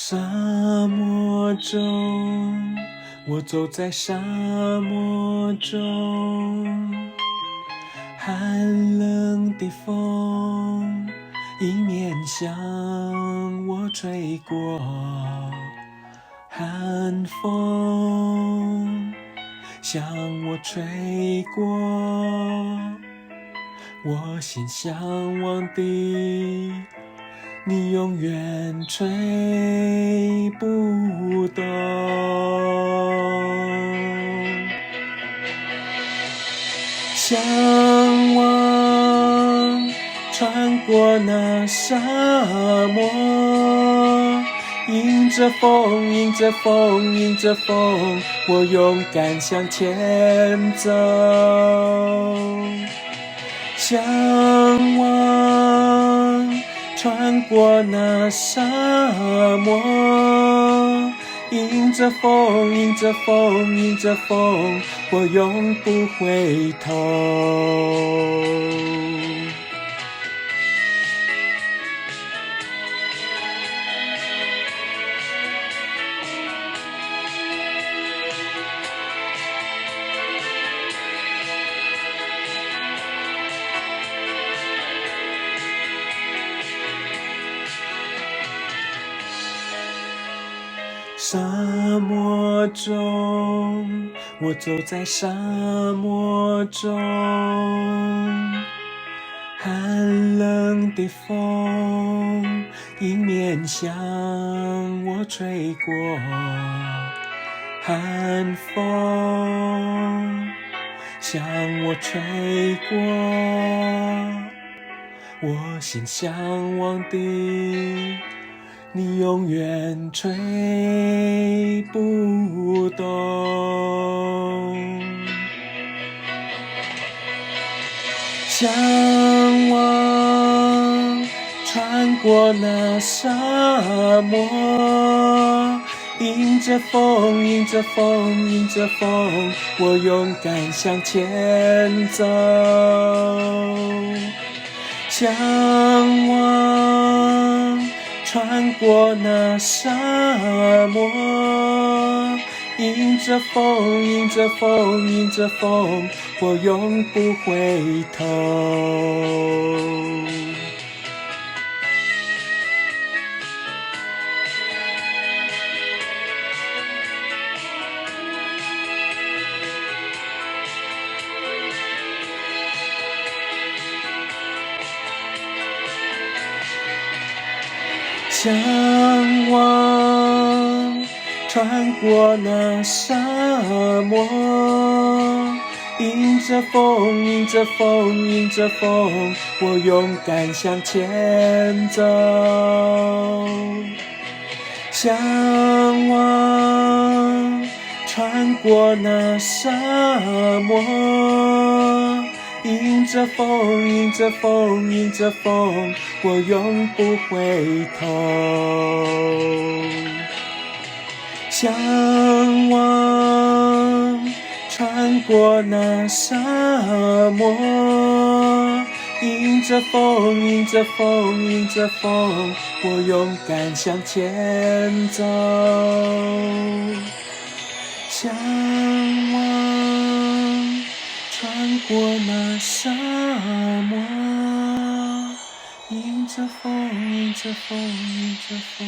沙漠中，我走在沙漠中，寒冷的风迎面向我吹过，寒风向我吹过，我心向往的你永远吹不动。向往穿过那沙漠，迎着风，迎着风，迎着风，我勇敢向前走。向往穿过那沙漠，迎着风，迎着风，迎着风，我永不回头。沙漠中，我走在沙漠中，寒冷的风迎面向我吹过，寒风向我吹过，我心向往的你永远吹不动。向往穿过那沙漠，迎着风，迎着风，迎着风，我勇敢向前走。向往穿过那沙漠，迎着风，迎着风，迎着风，我永不回头。向往穿过那沙漠，迎着风，迎着风，迎着风，我勇敢向前走。向往穿过那沙漠，迎着风，迎着风，迎着风，我永不回头。向往穿过那沙漠，迎着风，迎着风，迎着风，我勇敢向前走。向往穿过那沙漠，迎着风，迎着风，迎着风。